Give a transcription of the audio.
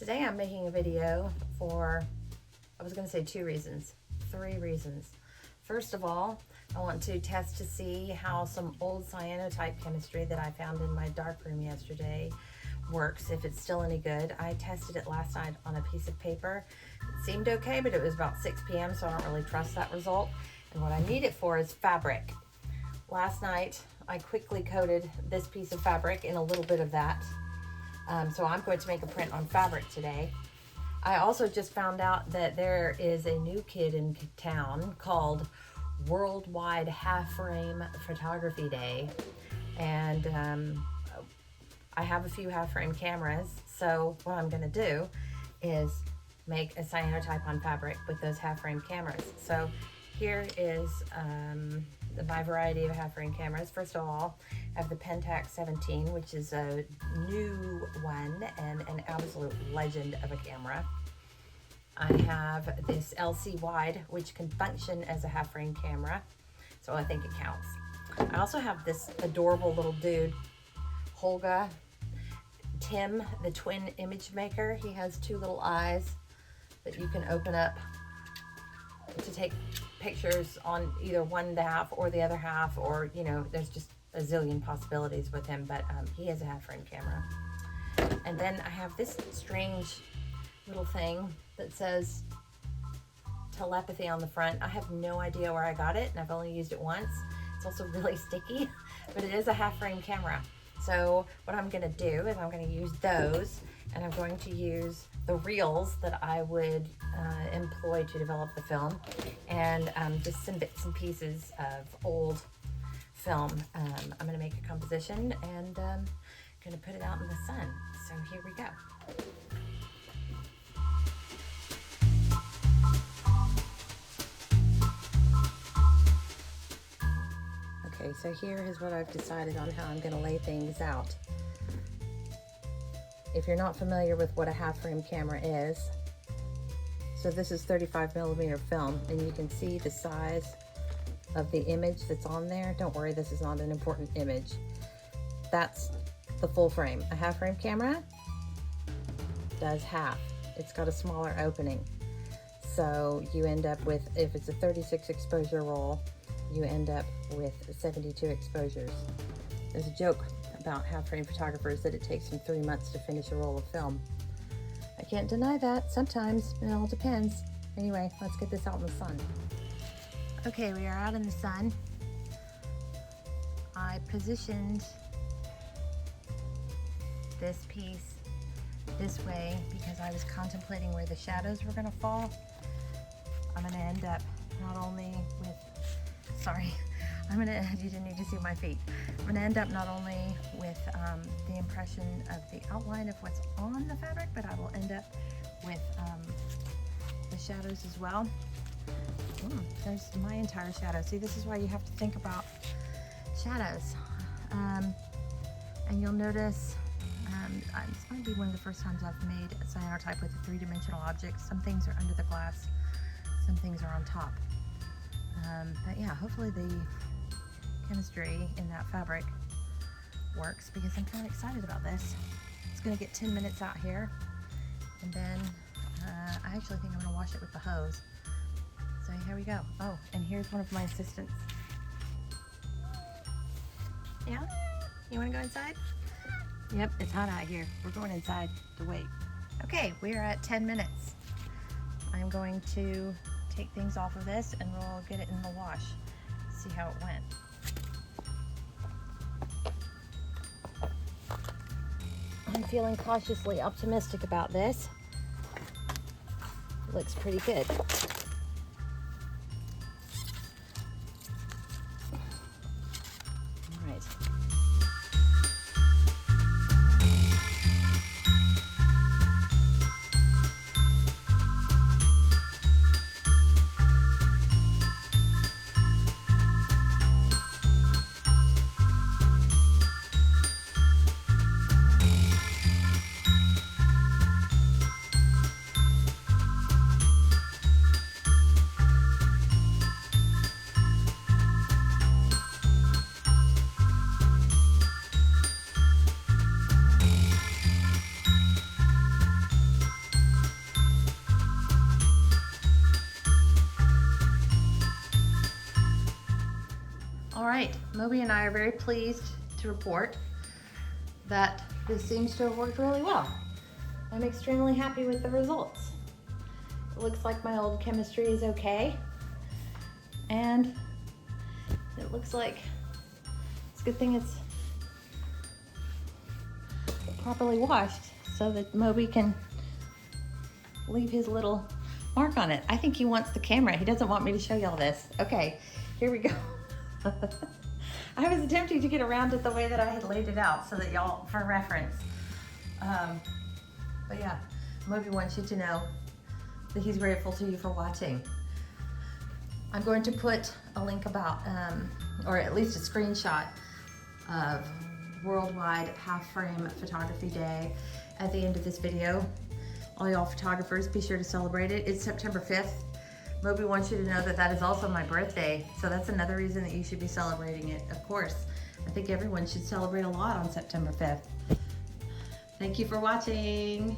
Today I'm making a video for, I was going to say 2 reasons, 3 reasons. First of all, I want to test to see how some old cyanotype chemistry that I found in my darkroom yesterday works, if it's still any good. I tested it last night on a piece of paper. It seemed okay, but it was about 6 p.m., so I don't really trust that result. And what I need it for is fabric. Last night, I quickly coated this piece of fabric in a little bit of that. So I'm going to make a print on fabric today. I also just found out that there is a new kid in town called Worldwide Half Frame Photography Day. And I have a few half frame cameras. So what I'm gonna do is make a cyanotype on fabric with those half frame cameras. So here is my variety of half frame cameras. First of all, I have the Pentax 17, which is a new one and an absolute legend of a camera. I have this LC wide, which can function as a half frame camera, so I think it counts. I also have this adorable little dude, Holga Tim, the twin image maker. He has 2 little eyes that you can open up to take pictures on either one half or the other half, or there's just a zillion possibilities with him, but he has a half frame camera. And then I have this strange little thing that says telepathy on the front. I have no idea where I got it, and I've only used it once. It's also really sticky, but it is a half frame camera. So what I'm gonna do is I'm gonna use those, and I'm going to use the reels that I would employ to develop the film, and just some bits and pieces of old film. I'm gonna make a composition and gonna put it out in the sun. So here we go. Okay, so here is what I've decided on how I'm gonna lay things out. If you're not familiar with what a half frame camera is, so this is 35mm film, and you can see the size of the image that's on there. Don't worry, this is not an important image. That's the full frame. A half frame camera does half. It's got a smaller opening. So you end up with, if it's a 36 exposure roll, you end up with 72 exposures. There's a joke about half frame photographers that it takes them 3 months to finish a roll of film. I can't deny that. Sometimes it all depends. Anyway, let's get this out in the sun. Okay, we are out in the sun. I positioned this piece this way because I was contemplating where the shadows were gonna fall. I'm gonna end up not only with, you didn't need to see my feet. I'm gonna end up not only with the impression of the outline of what's on the fabric, but I will end up with the shadows as well. There's my entire shadow. See, this is why you have to think about shadows. And you'll notice, this might be one of the first times I've made a cyanotype with a 3-dimensional object. Some things are under the glass, some things are on top. But yeah, hopefully the chemistry in that fabric works, because I'm kind of excited about this. It's gonna get 10 minutes out here, and then I actually think I'm gonna wash it with the hose. So here we go. Oh, and here's one of my assistants. Yeah? You wanna go inside? Yep, it's hot out here. We're going inside to wait. Okay, we are at 10 minutes. I'm going to take things off of this and we'll get it in the wash. See how it went. I'm feeling cautiously optimistic about this. It looks pretty good. All right. All right, Moby and I are very pleased to report that this seems to have worked really well. I'm extremely happy with the results. It looks like my old chemistry is okay. And it looks like it's a good thing it's properly washed so that Moby can leave his little mark on it. I think he wants the camera. He doesn't want me to show y'all this. Okay, here we go. I was attempting to get around it the way that I had laid it out so that y'all, for reference. But yeah, Moby wants you to know that he's grateful to you for watching. I'm going to put a link about, or at least a screenshot of Worldwide Half Frame Photography Day at the end of this video. All y'all photographers, be sure to celebrate it. It's September 5th. Moby wants you to know that that is also my birthday, so that's another reason that you should be celebrating it, of course. I think everyone should celebrate a lot on September 5th. Thank you for watching.